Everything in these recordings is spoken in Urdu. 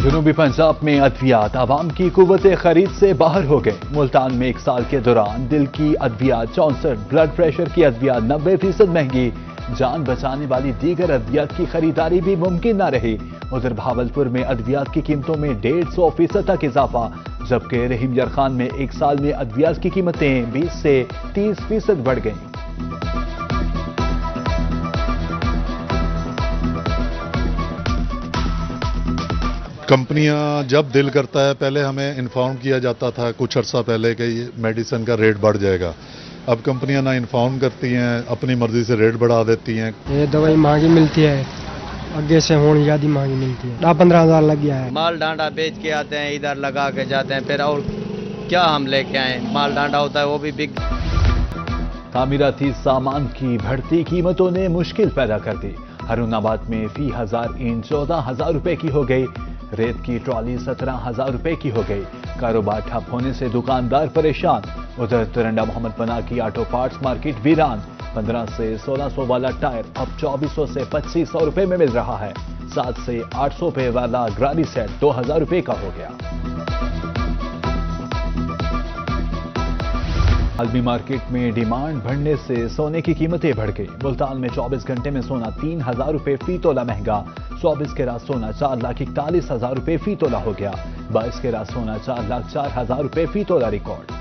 جنوبی پنجاب میں ادویات عوام کی قوت خرید سے باہر ہو گئے۔ ملتان میں ایک سال کے دوران دل کی ادویات 64، بلڈ پریشر کی ادویات 90% مہنگی، جان بچانے والی دیگر ادویات کی خریداری بھی ممکن نہ رہی۔ ادھر بہاولپور میں ادویات کی قیمتوں میں 150% تک اضافہ، جبکہ رحیم یار خان میں ایک سال میں ادویات کی قیمتیں 20 سے 30% بڑھ گئیں۔ کمپنیاں جب دل کرتا ہے، پہلے ہمیں انفارم کیا جاتا تھا کچھ عرصہ پہلے کہ یہ میڈیسن کا ریٹ بڑھ جائے گا۔ اب کمپنیاں نہ انفارم کرتی ہیں، اپنی مرضی سے ریٹ بڑھا دیتی ہیں۔ یہ دوائی مہنگی ملتی ہے، آگے سے ہونی زیادہ مہنگی ملتی ہے۔ 10-15 ہزار لگ گیا ہے۔ مال ڈانڈا بیچ کے آتے ہیں، ادھر لگا کے جاتے ہیں، پھر اور کیا ہم لے کے آئیں؟ مال ڈانڈا ہوتا ہے وہ بھی بک۔ تعمیراتی سامان کی بڑھتی قیمتوں نے مشکل پیدا کر دی۔ ہارون آباد میں فی 1000 اینٹ 14,000 روپے کی ہو گئی، ریت کی ٹرالی 17,000 روپے کی ہو گئی۔ کاروبار ٹھپ ہونے سے دکاندار پریشان۔ ادھر ترنڈا محمد پناہ کی آٹو پارٹس مارکیٹ ویران۔ 1500 سے 1600 والا ٹائر اب 2400 سے 2500 روپے میں مل رہا ہے۔ 700 سے 800 روپے والا گرانی سیٹ 2000 روپے کا ہو گیا۔ عالمی مارکیٹ میں ڈیمانڈ بڑھنے سے سونے کی قیمتیں بڑھ گئی۔ ملتان میں 24 گھنٹے میں سونا 3000 روپے فی تولہ مہنگا۔ 24 کیرات سونا 4,41,000 روپے فی تولہ ہو گیا۔ 22 کیرات سونا 4,04,000 روپے فی تولہ ریکارڈ۔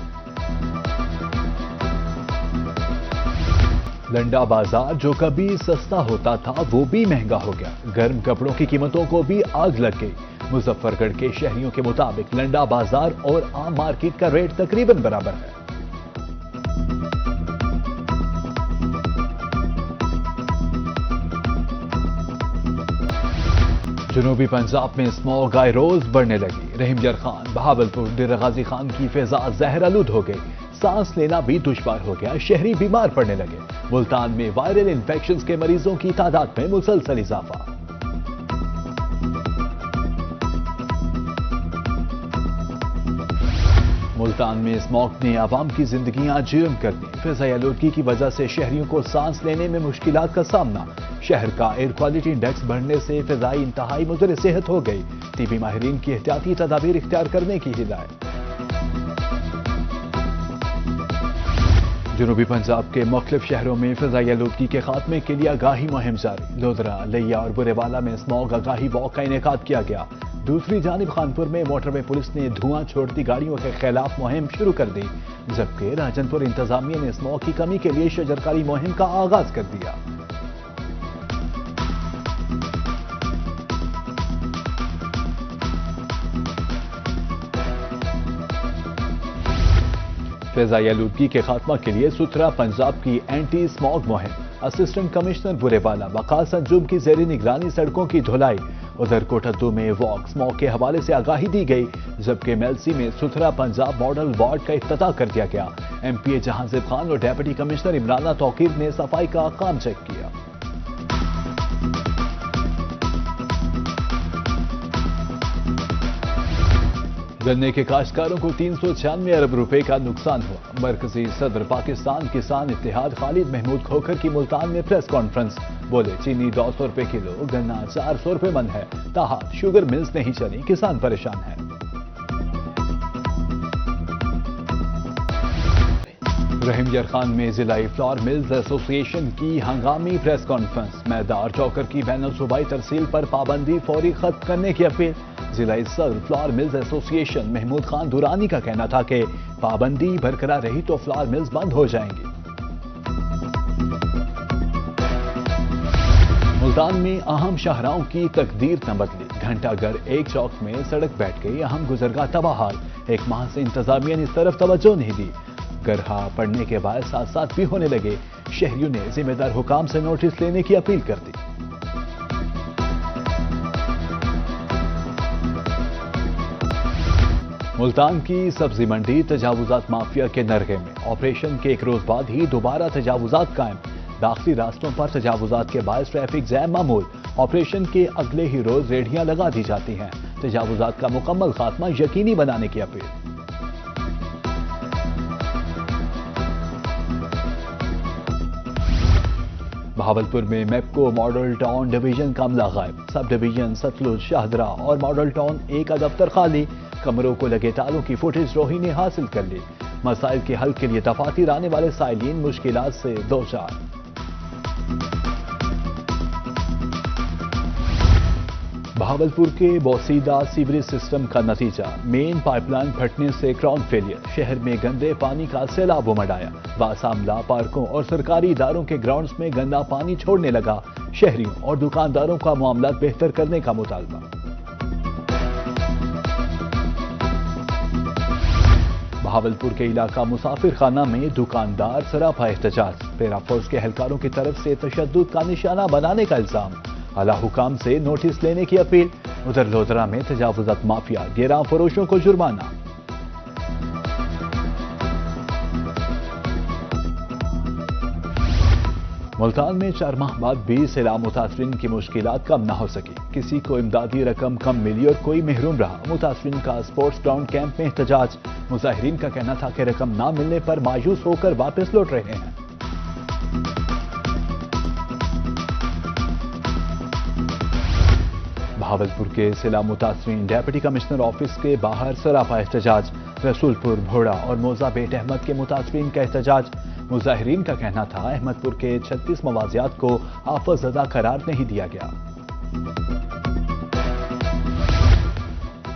لنڈا بازار جو کبھی سستا ہوتا تھا وہ بھی مہنگا ہو گیا۔ گرم کپڑوں کی قیمتوں کو بھی آگ لگ گئی۔ مظفر گڑھ کے شہریوں کے مطابق لنڈا بازار اور عام مارکیٹ کا ریٹ تقریباً برابر ہے۔ جنوبی پنجاب میں اسموگ آئے روز بڑھنے لگی۔ رحیم یار خان، بہاولپور، ڈیرہ غازی خان کی فضا زہر آلود ہو گئی۔ سانس لینا بھی دشوار ہو گیا، شہری بیمار پڑنے لگے۔ ملتان میں وائرل انفیکشنز کے مریضوں کی تعداد میں مسلسل اضافہ۔ ملتان میں اسموگ نے عوام کی زندگیاں جرم کر دی۔ فضائی آلودگی کی وجہ سے شہریوں کو سانس لینے میں مشکلات کا سامنا۔ شہر کا ایئر کوالٹی انڈیکس بڑھنے سے فضائی انتہائی مضر صحت ہو گئی۔ طبی ماہرین کی احتیاطی تدابیر اختیار کرنے کی ہدایت۔ جنوبی پنجاب کے مختلف شہروں میں فضائی آلودگی کے خاتمے کے لیے آگاہی مہم جاری۔ لودھرا، لیا اور برے والا میں اسموگ آگاہی واک کا انعقاد کیا گیا۔ دوسری جانب خانپور میں موٹر وے پولیس نے دھواں چھوڑتی گاڑیوں کے خلاف مہم شروع کر دی، جبکہ راجن پور انتظامیہ نے اسموگ کی کمی کے لیے شجرکاری مہم کا آغاز کر دیا۔ فضائی آلودگی کے خاتمہ کے لیے ستھرا پنجاب کی اینٹی اسموگ مہم۔ اسسٹنٹ کمشنر برے والا وقاص انجم کی زیر نگرانی سڑکوں کی دھلائی۔ ادھر کوٹھدو میں واک اسموگ کے حوالے سے آگاہی دی گئی، جبکہ میلسی میں ستھرا پنجاب ماڈل وارڈ کا افتتاح کر دیا گیا۔ ایم پی اے جہانزیب خان اور ڈیپٹی کمشنر عمرانہ توقیر نے صفائی کا کام چیک کیا۔ گنے کے کاشتکاروں کو 396 ارب روپے کا نقصان ہوا۔ مرکزی صدر پاکستان کسان اتحاد خالد محمود کھوکھر کی ملتان میں پریس کانفرنس، بولے چینی 200 روپے کلو، گنا 400 روپے من ہے، تاحال شوگر ملز نہیں چلی، کسان پریشان ہیں۔ رحیم یار خان میں ضلعی فلاور ملز ایسوسی ایشن کی ہنگامی پریس کانفرنس، میدار چوکر کی بین الصوبائی ترسیل پر پابندی فوری ختم کرنے کی اپیل۔ ضلعی صدر فلاور ملز ایسوسی ایشن محمود خان دورانی کا کہنا تھا کہ پابندی برقرار رہی تو فلاور ملز بند ہو جائیں گی۔ ملتان میں اہم شاہراہوں کی تقدیر نہ بدلی، گھنٹہ گھر ایک چوک میں سڑک بیٹھ گئی، اہم گزرگاہ تباہ حال۔ ایک ماہ سے انتظامیہ نے اس طرف توجہ نہیں دی، گرہا پڑنے کے باعث حادثات بھی ہونے لگے۔ شہریوں نے ذمہ دار حکام سے نوٹس لینے کی اپیل کر دی۔ ملتان کی سبزی منڈی تجاوزات مافیا کے نرغے میں، آپریشن کے ایک روز بعد ہی دوبارہ تجاوزات قائم۔ داخلی راستوں پر تجاوزات کے باعث ٹریفک جام معمول، آپریشن کے اگلے ہی روز ریڑھیاں لگا دی جاتی ہیں۔ تجاوزات کا مکمل خاتمہ یقینی بنانے کی اپیل۔ بہاولپور میں میپکو ماڈل ٹاؤن ڈویژن کا عملہ غائب، سب ڈویژن ستلج، شاہدرہ اور ماڈل ٹاؤن ایک دفتر خالی، کمروں کو لگے تالوں کی فوٹیج روہی نے حاصل کر لی۔ مسائل کے حل کے لیے دفاتر آنے والے سائلین مشکلات سے دوچار۔ بہاولپور کے بوسیدہ سیوریج سسٹم کا نتیجہ، مین پائپ لائن پھٹنے سے گراؤنڈ فیلئر، شہر میں گندے پانی کا سیلاب امڑ آیا، باساملہ پارکوں اور سرکاری اداروں کے گراؤنڈز میں گندا پانی چھوڑنے لگا، شہریوں اور دکانداروں کا معاملات بہتر کرنے کا مطالبہ۔ بہاولپور کے علاقہ مسافر خانہ میں دکاندار سراپا احتجاج، پیرا فورس کے اہلکاروں کی طرف سے تشدد کا نشانہ بنانے کا الزام، اعلی حکام سے نوٹس لینے کی اپیل، ادھر لودھرا میں تجاوزات مافیا، گیراں فروشوں کو جرمانہ۔ ملتان میں 4 ماہ بعد بھی سیلاب متاثرین کی مشکلات کم نہ ہو سکی، کسی کو امدادی رقم کم ملی اور کوئی محروم رہا، متاثرین کا اسپورٹس گراؤنڈ کیمپ میں احتجاج، مظاہرین کا کہنا تھا کہ رقم نہ ملنے پر مایوس ہو کر واپس لوٹ رہے ہیں۔ بہاولپور کے سیلاب متاثرین ڈیپٹی کمشنر آفس کے باہر سراپا احتجاج، رسول پور، بھوڑا اور موزہ بیٹ احمد کے متاثرین کا احتجاج، مظاہرین کا کہنا تھا احمد پور کے 36 موازیات کو آفت زدہ قرار نہیں دیا گیا۔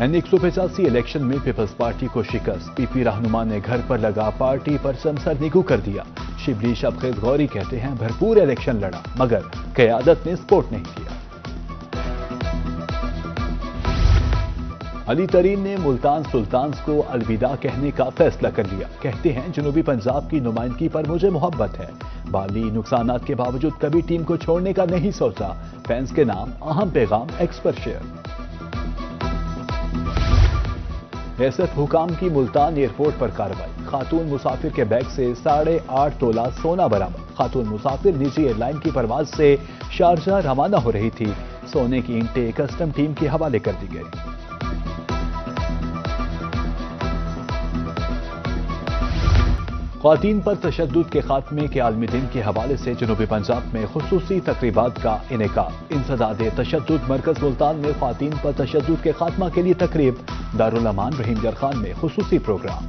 N185 الیکشن میں پیپلز پارٹی کو شکست، پی پی رہنما نے گھر پر لگا پارٹی پرچم سرنگو کر دیا، شبلی شبخیز غوری کہتے ہیں بھرپور الیکشن لڑا مگر قیادت نے سپورٹ نہیں کیا۔ علی ترین نے ملتان سلطانز کو الوداع کہنے کا فیصلہ کر لیا، کہتے ہیں جنوبی پنجاب کی نمائندگی پر مجھے محبت ہے، مالی نقصانات کے باوجود کبھی ٹیم کو چھوڑنے کا نہیں سوچا، فینس کے نام اہم پیغام ایکس پر شیئر۔ ایس ایف حکام کی ملتان ایئرپورٹ پر کارروائی، خاتون مسافر کے بیگ سے 8.5 تولہ سونا برآمد، خاتون مسافر نجی ایئر لائن کی پرواز سے شارجہ روانہ ہو رہی تھی، سونے کی اینٹیں کسٹم ٹیم کے حوالے کر دی گئی۔ خواتین پر تشدد کے خاتمے کے عالمی دن کے حوالے سے جنوبی پنجاب میں خصوصی تقریبات کا انعقاد، انسداد تشدد مرکز ملتان میں خواتین پر تشدد کے خاتمہ کے لیے تقریب، دارالامان رحیم یار خان میں خصوصی پروگرام۔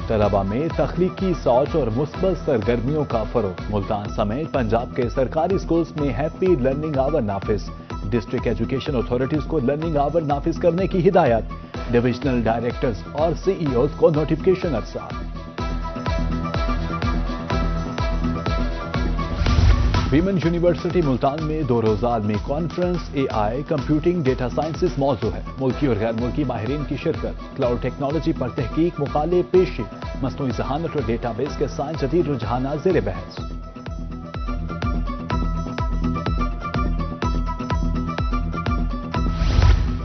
طلبہ میں تخلیقی سوچ اور مثبت سرگرمیوں کا فروغ، ملتان سمیت پنجاب کے سرکاری سکولز میں ہیپی لرننگ آور نافذ، ڈسٹرکٹ ایجوکیشن اتھارٹیز کو لرننگ آور نافذ کرنے کی ہدایت، ڈویژنل ڈائریکٹرز اور سی ای اوز کو نوٹیفکیشن ارسال۔ ویمن یونیورسٹی ملتان میں 2 روزہ عالمی کانفرنس اے آئی کمپیوٹنگ ڈیٹا سائنسز موضوع ہے، ملکی اور غیر ملکی ماہرین کی شرکت، کلاؤڈ ٹیکنالوجی پر تحقیق، مقالے پیشی، مصنوعی ذہانت اور ڈیٹا بیس کے سائنس جدید رجحانات زیر بحث۔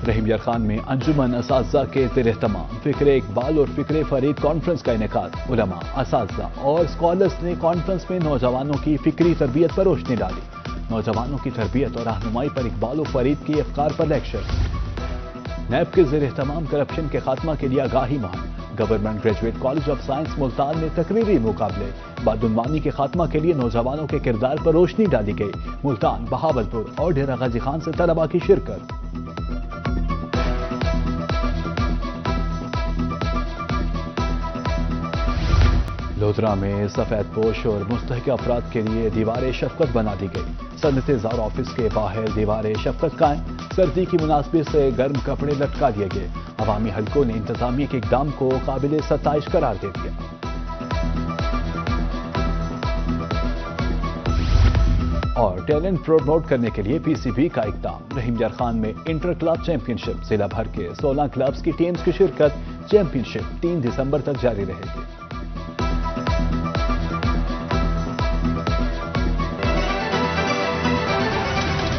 رحیم یار خان میں انجمن اساتذہ کے زیر اہتمام فکر اقبال اور فکر فرید کانفرنس کا انعقاد، علماء، اساتذہ اور اسکالرز نے کانفرنس میں نوجوانوں کی فکری تربیت پر روشنی ڈالی، نوجوانوں کی تربیت اور رہنمائی پر اقبال و فرید کی افکار پر لیکچر۔ نیب کے زیر اہتمام کرپشن کے خاتمہ کے لیے آگاہی مہم، government graduate college of science Multan میں تقریری مقابلے، بدعنوانی کے خاتمہ کے لیے نوجوانوں کے کردار پر روشنی ڈالی گئی، ملتان، بہاولپور اور ڈیرہ غازی خان سے طلباء کی شرکت۔ لودھرا میں سفید پوش اور مستحق افراد کے لیے دیوار شفقت بنا دی گئی، صنعت زار آفس کے باہر دیوار شفقت قائم، سردی کی مناسبت سے گرم کپڑے لٹکا دیے گئے، عوامی حلقوں نے انتظامیہ کے اقدام کو قابل ستائش قرار دے دیا۔ اور ٹیلنٹ پروموٹ کرنے کے لیے پی سی بی کا اقدام، رحیم یار خان میں انٹر کلب چیمپئن شپ، ضلع بھر کے 16 کلبز کی ٹیمز کی شرکت، چیمپئن شپ 3 دسمبر تک جاری رہے گی۔